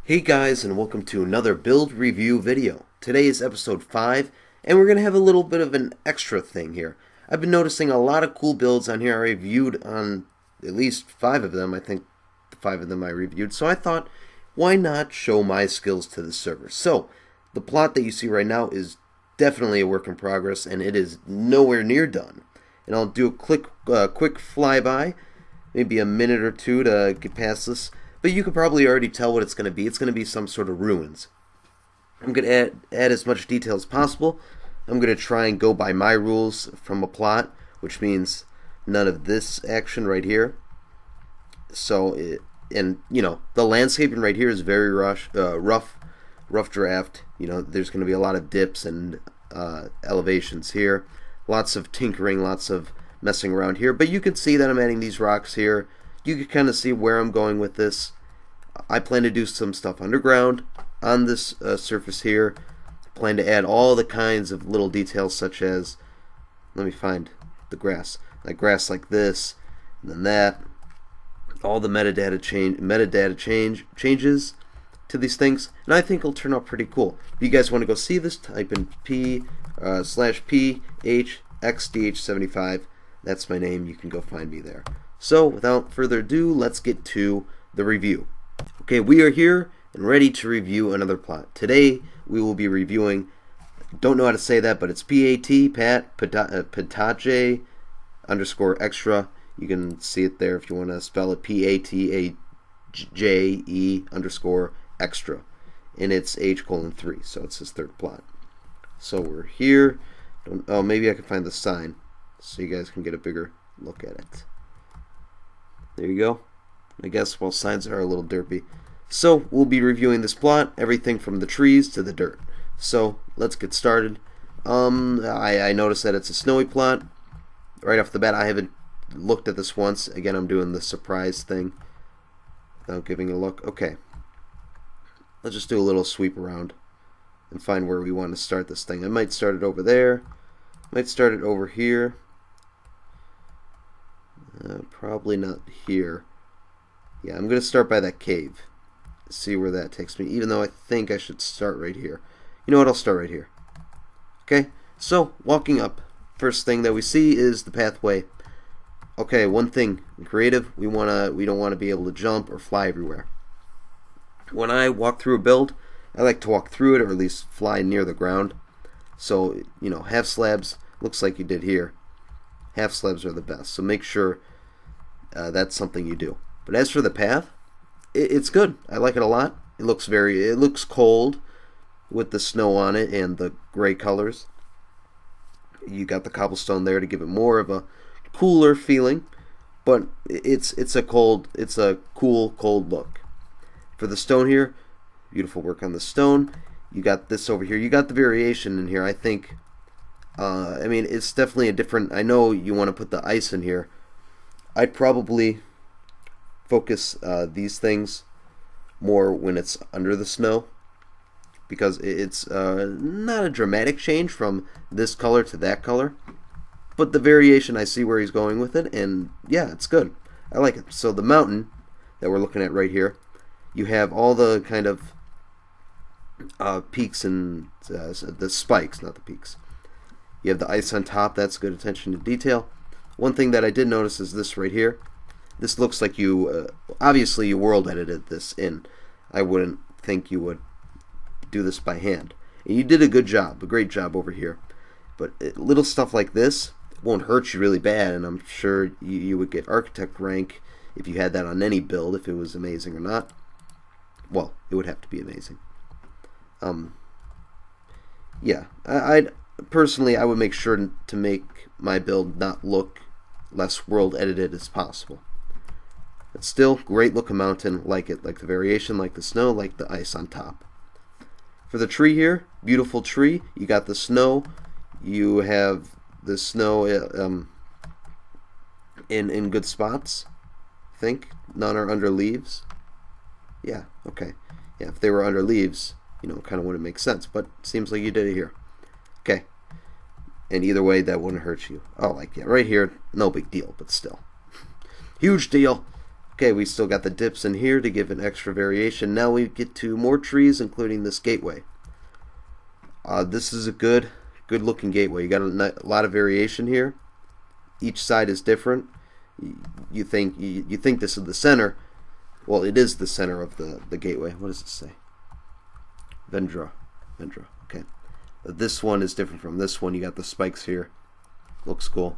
Hey guys, and welcome to another build review video. Today is episode 5, and we're going to have a little bit of an extra thing here. I've been noticing a lot of cool builds on here. I reviewed on at least 5 of them. I think 5 of them I reviewed. So I thought, why not show my skills to the server? So, the plot that you see right now is definitely a work in progress, and it is nowhere near done. And I'll do a quick flyby, maybe a minute or two to get past this. But you can probably already tell what it's going to be. It's going to be some sort of ruins. I'm going to add as much detail as possible. I'm going to try and go by my rules from a plot, which means none of this action right here. So, the landscaping right here is very rough draft. There's going to be a lot of dips and elevations here. Lots of tinkering, lots of messing around here. But you can see that I'm adding these rocks here. You can kind of see where I'm going with this. I plan to do some stuff underground on this surface here. I plan to add all the kinds of little details such as, let me find the grass. Like grass like this, and then that. All the metadata changes to these things, and I think it'll turn out pretty cool. If you guys want to go see this, type in /PHXDH75. That's my name. You can go find me there. So, without further ado, let's get to the review. Okay, we are here and ready to review another plot. Today, we will be reviewing, don't know how to say that, but it's Pataje underscore extra. You can see it there if you want to spell it, Pataje underscore extra. And it's H:3, so it's his third plot. So we're here. Maybe I can find the sign so you guys can get a bigger look at it. There you go. I guess, well, signs are a little derpy. So, we'll be reviewing this plot, everything from the trees to the dirt. So, let's get started. I noticed that it's a snowy plot. Right off the bat, I haven't looked at this once. Again, I'm doing the surprise thing without giving a look. Okay. Let's just do a little sweep around and find where we want to start this thing. I might start it over there. Might start it over here. Probably not here. Yeah, I'm going to start by that cave. See where that takes me, even though I think I should start right here. You know what, I'll start right here. Okay, so, walking up. First thing that we see is the pathway. Okay, one thing, in creative, we don't want to be able to jump or fly everywhere. When I walk through a build, I like to walk through it, or at least fly near the ground. So, half slabs, looks like you did here. Half slabs are the best, so make sure that's something you do. But as for the path, it's good. I like it a lot. It looks cold with the snow on it and the gray colors. You got the cobblestone there to give it more of a cooler feeling, but it's a cool, cold look. For the stone here, beautiful work on the stone. You got this over here. You got the variation in here. I think. It's definitely a different. I know you want to put the ice in here. I'd probably focus these things more when it's under the snow, because it's not a dramatic change from this color to that color, but the variation, I see where he's going with it, and yeah, it's good. I like it. So the mountain that we're looking at right here, you have all the kind of peaks and the spikes, not the peaks. You have the ice on top. That's good attention to detail. One thing that I did notice is this right here. This looks like you, obviously you world edited this in. I wouldn't think you would do this by hand. And you did a good job, a great job over here. But little stuff like this won't hurt you really bad, and I'm sure you would get architect rank if you had that on any build, if it was amazing or not. Well, it would have to be amazing. Yeah, personally, I would make sure to make my build not look less world edited as possible. But still, great looking mountain, like it, like the variation, like the snow, like the ice on top. For the tree here, beautiful tree. You got the snow. You have the snow in good spots. I think none are under leaves. Yeah, okay. Yeah, if they were under leaves, kind of wouldn't make sense. But it seems like you did it here. Okay. And either way, that wouldn't hurt you. Oh, like, yeah, right here, no big deal, but still. Huge deal. Okay, we still got the dips in here to give an extra variation. Now we get to more trees, including this gateway. This is a good looking gateway. You got a lot of variation here. Each side is different. You think this is the center. Well, it is the center of the gateway. What does it say? Vendra. Okay. But this one is different from this one. You got the spikes here. Looks cool.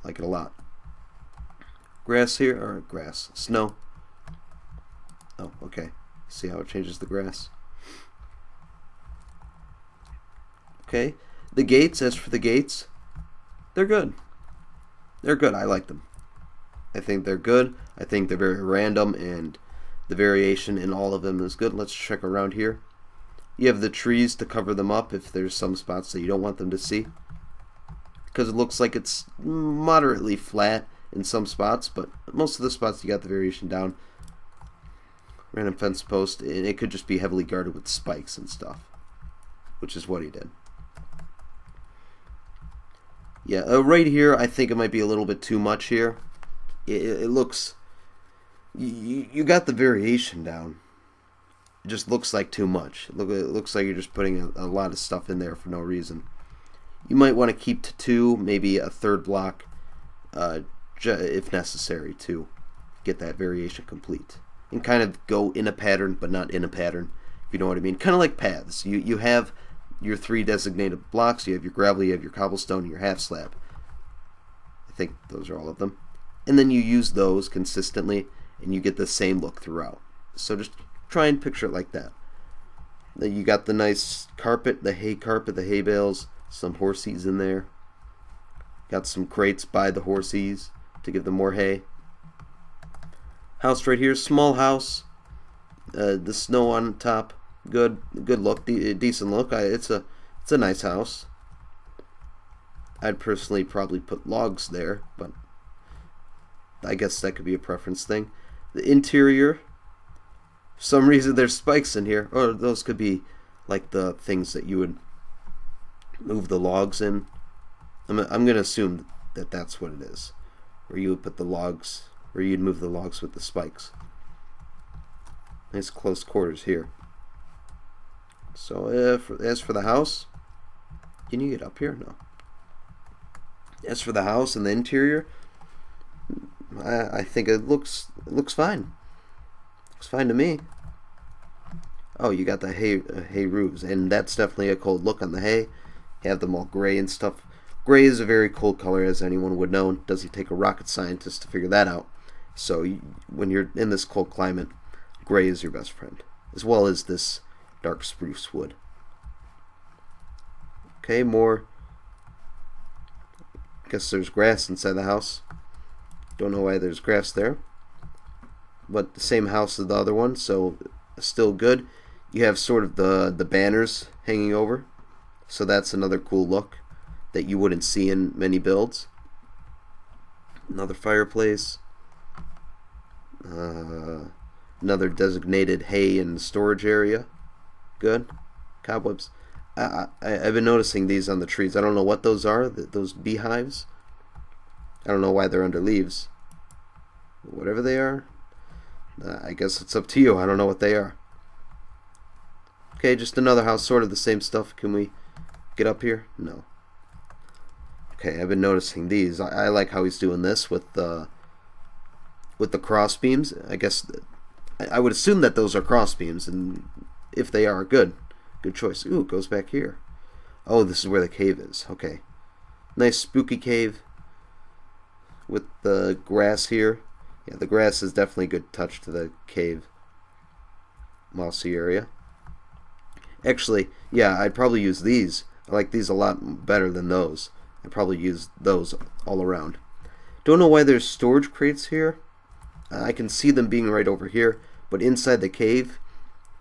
Like it a lot. Grass here, or grass? Snow. Oh, okay. See how it changes the grass? Okay. The gates, as for the gates, they're good. They're good. I like them. I think they're good. I think they're very random, and the variation in all of them is good. Let's check around here. You have the trees to cover them up if there's some spots that you don't want them to see, because it looks like it's moderately flat in some spots, but most of the spots you got the variation down. Random fence post, and it could just be heavily guarded with spikes and stuff, which is what he did. Yeah, right here I think it might be a little bit too much here. It looks, you got the variation down. It just looks like too much. It looks like you're just putting a lot of stuff in there for no reason. You might want to keep to 2, maybe a third block, if necessary, to get that variation complete. And kind of go in a pattern, but not in a pattern, if you know what I mean. Kind of like paths. You have your 3 designated blocks. You have your gravel, you have your cobblestone, and your half slab. I think those are all of them. And then you use those consistently, and you get the same look throughout. So just try and picture it like that. Then you got the nice carpet, the hay bales, some horsies in there. Got some crates by the horsies to give them more hay. House right here, small house. The snow on top, good look, decent look. It's a nice house. I'd personally probably put logs there, but I guess that could be a preference thing. The interior, for some reason there's spikes in here, or those could be like the things that you would move the logs in. I'm gonna assume that that's what it is, where you would put the logs, where you'd move the logs with the spikes. Nice close quarters here. So as for the house, can you get up here? No. As for the house and the interior, I think it looks fine. Looks fine to me. Oh, you got the hay roofs, and that's definitely a cold look on the hay. You have them all gray and stuff. Gray is a very cold color, as anyone would know. It doesn't take a rocket scientist to figure that out. So when you're in this cold climate, gray is your best friend, as well as this dark spruce wood. Okay, more. Guess there's grass inside the house. Don't know why there's grass there, but the same house as the other one, so still good. You have sort of the banners hanging over, so that's another cool look that you wouldn't see in many builds. Another fireplace. Another designated hay and storage area. Good. Cobwebs. I've been noticing these on the trees. I don't know what those are. Those beehives. I don't know why they're under leaves. Whatever they are, I guess it's up to you. I don't know what they are. Okay, just another house, sort of the same stuff. Can we get up here? No. Okay, I've been noticing these. I like how he's doing this with the cross beams. I guess I would assume that those are cross beams, and if they are, good choice. Ooh, it goes back here. Oh, this is where the cave is. Okay, nice spooky cave with the grass here. Yeah, the grass is definitely a good touch to the cave. Mossy area. Actually, yeah, I'd probably use these. I like these a lot better than those. I'd probably use those all around. Don't know why there's storage crates here. I can see them being right over here, but inside the cave,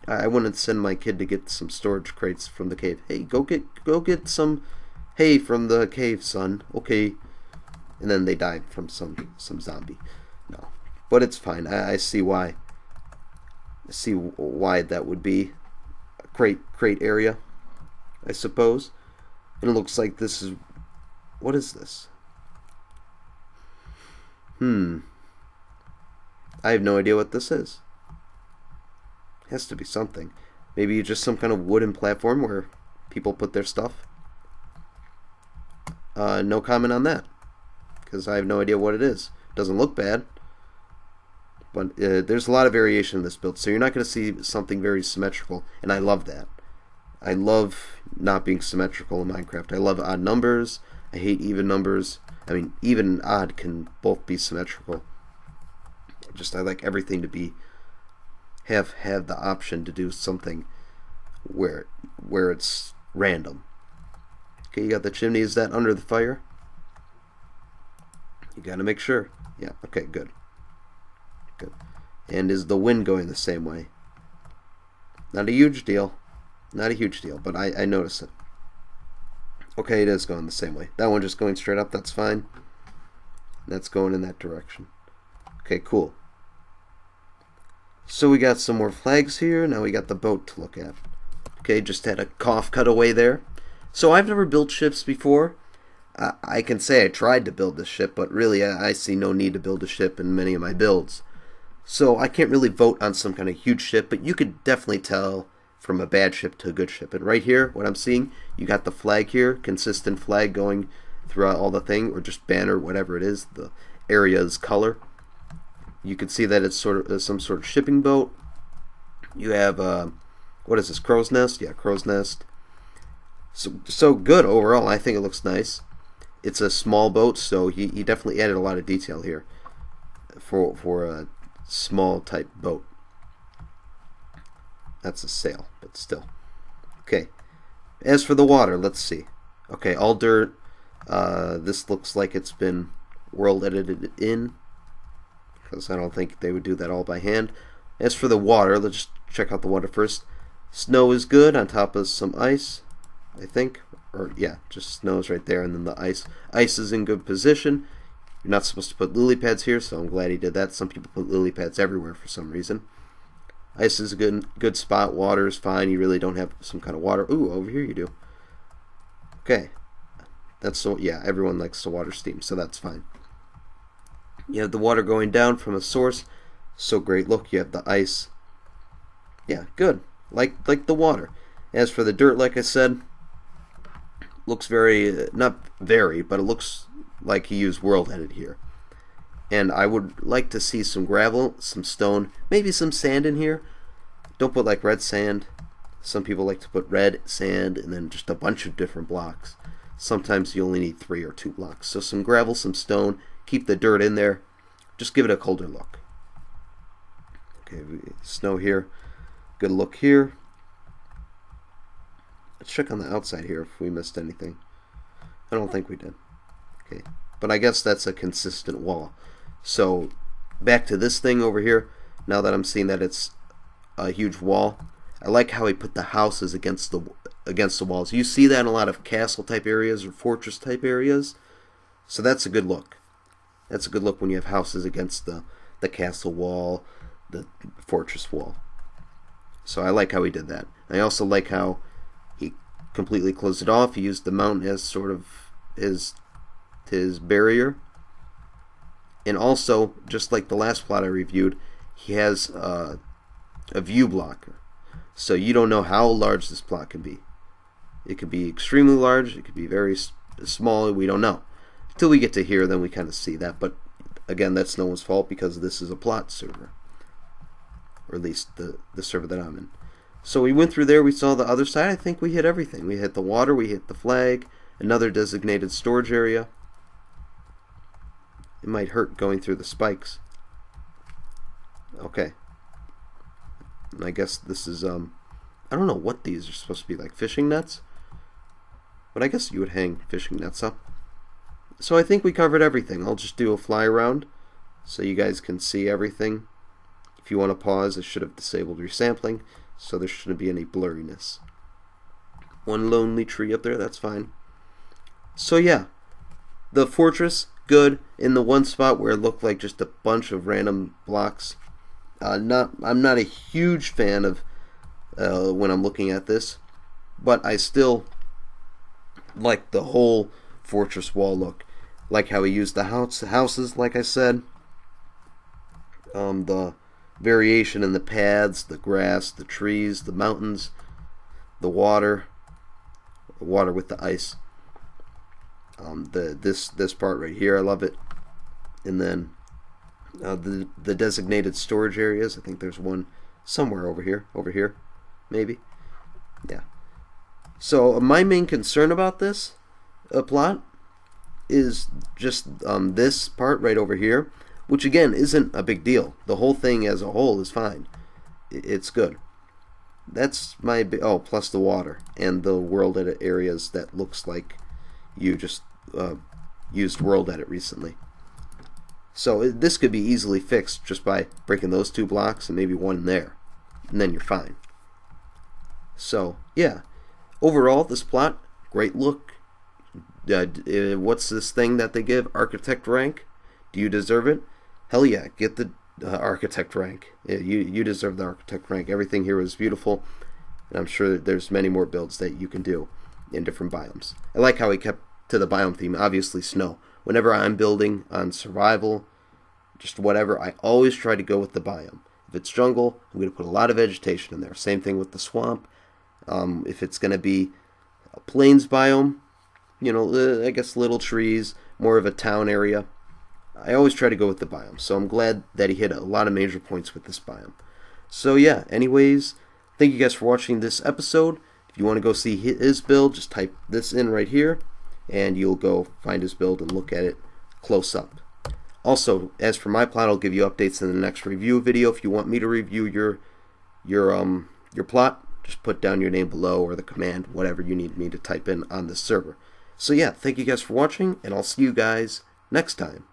I wouldn't send my kid to get some storage crates from the cave. Hey, go get some hay from the cave, son. Okay. And then they died from some zombie. No, but it's fine. I see why. I see why that would be a crate area, I suppose. And it looks like this is, what is this? I have no idea what this is. It has to be something. Maybe just some kind of wooden platform where people put their stuff. No comment on that, because I have no idea what it is. It doesn't look bad, but there's a lot of variation in this build, so you're not going to see something very symmetrical, and I love that. I love not being symmetrical in Minecraft. I love odd numbers. I hate even numbers. I mean, even and odd can both be symmetrical. I like everything to be have the option to do something where it's random. Okay, you got the chimney. Is that under the fire? You got to make sure. Yeah. Okay. Good. Good. And is the wind going the same way? Not a huge deal. Not a huge deal, but I notice it. Okay, it is going the same way. That one just going straight up. That's fine. That's going in that direction. Okay, cool. So we got some more flags here. Now we got the boat to look at. Okay, just had a cough cutaway there. So I've never built ships before. I can say I tried to build this ship, but really I see no need to build a ship in many of my builds. So I can't really vote on some kind of huge ship, but you could definitely tell from a bad ship to a good ship. And right here, what I'm seeing, you got the flag here, consistent flag going throughout all the thing, or just banner, whatever it is, the area's color. You can see that it's sort of some sort of shipping boat. You have, what is this, crow's nest? Yeah, crow's nest. So good overall. I think it looks nice. It's a small boat, so he definitely added a lot of detail here for a small type boat. That's a sail, but still. Okay. As for the water, let's see. Okay, all dirt. This looks like it's been world edited in, because I don't think they would do that all by hand. As for the water, let's just check out the water first. Snow is good on top of some ice, I think. Or, yeah, just snow's right there, and then the ice. Ice is in good position. You're not supposed to put lily pads here, so I'm glad he did that. Some people put lily pads everywhere for some reason. Ice is a good spot. Water is fine. You really don't have some kind of water. Ooh, over here you do. Okay. That's so, yeah, everyone likes the water steam, so that's fine. You have the water going down from a source. So great. Look, you have the ice. Yeah, good. Like the water. As for the dirt, like I said, looks very, not very, but it looks like he used world edit here. And I would like to see some gravel, some stone, maybe some sand in here. Don't put like red sand. Some people like to put red sand and then just a bunch of different blocks. Sometimes you only need 3 or 2 blocks. So some gravel, some stone, keep the dirt in there. Just give it a colder look. Okay, snow here. Good look here. Let's check on the outside here if we missed anything. I don't think we did. Okay, but I guess that's a consistent wall. So back to this thing over here. Now that I'm seeing that it's a huge wall, I like how he put the houses against the walls. You see that in a lot of castle type areas or fortress type areas. So that's a good look. That's a good look when you have houses against the castle wall, the fortress wall. So I like how he did that. I also like how he completely closed it off. He used the mountain as sort of his barrier. And also, just like the last plot I reviewed, he has a view blocker. So you don't know how large this plot can be. It could be extremely large. It could be very small. We don't know. Until we get to here, then we kind of see that. But again, that's no one's fault because this is a plot server. Or at least the server that I'm in. So we went through there. We saw the other side. I think we hit everything. We hit the water. We hit the flag. Another designated storage area. It might hurt going through the spikes. Okay. And I guess this is, I don't know what these are supposed to be, like fishing nets? But I guess you would hang fishing nets up. So I think we covered everything. I'll just do a fly around so you guys can see everything. If you want to pause, I should have disabled resampling, so there shouldn't be any blurriness. One lonely tree up there, that's fine. So yeah, the fortress, good. In the one spot where it looked like just a bunch of random blocks. I'm not a huge fan of when I'm looking at this, but I still like the whole fortress wall look. Like how he used the houses, like I said. the variation in the paths, the grass, the trees, the mountains, the water with the ice. This part right here, I love it. And then the designated storage areas. I think there's one somewhere over here, maybe. Yeah. So my main concern about this plot is just this part right over here, which again isn't a big deal. The whole thing as a whole is fine. It's good. That's my plus the water and the world edit areas that looks like you just used world edit recently. So this could be easily fixed just by breaking those two blocks and maybe one there, and then you're fine. So yeah, overall this plot, great look. What's this thing that they give? Architect rank? Do you deserve it? Hell yeah, get the architect rank. Yeah, you deserve the architect rank. Everything here is beautiful, and I'm sure that there's many more builds that you can do in different biomes. I like how he kept to the biome theme. Obviously snow. Whenever I'm building on survival, just whatever, I always try to go with the biome. If it's jungle, I'm going to put a lot of vegetation in there. Same thing with the swamp. If it's going to be a plains biome, I guess little trees, more of a town area, I always try to go with the biome. So I'm glad that he hit a lot of major points with this biome. So yeah, anyways, thank you guys for watching this episode. If you want to go see his build, just type this in right here, and you'll go find his build and look at it close up. Also, as for my plot, I'll give you updates in the next review video. If you want me to review your plot, just put down your name below or the command, whatever you need me to type in on this server. So yeah, thank you guys for watching, and I'll see you guys next time.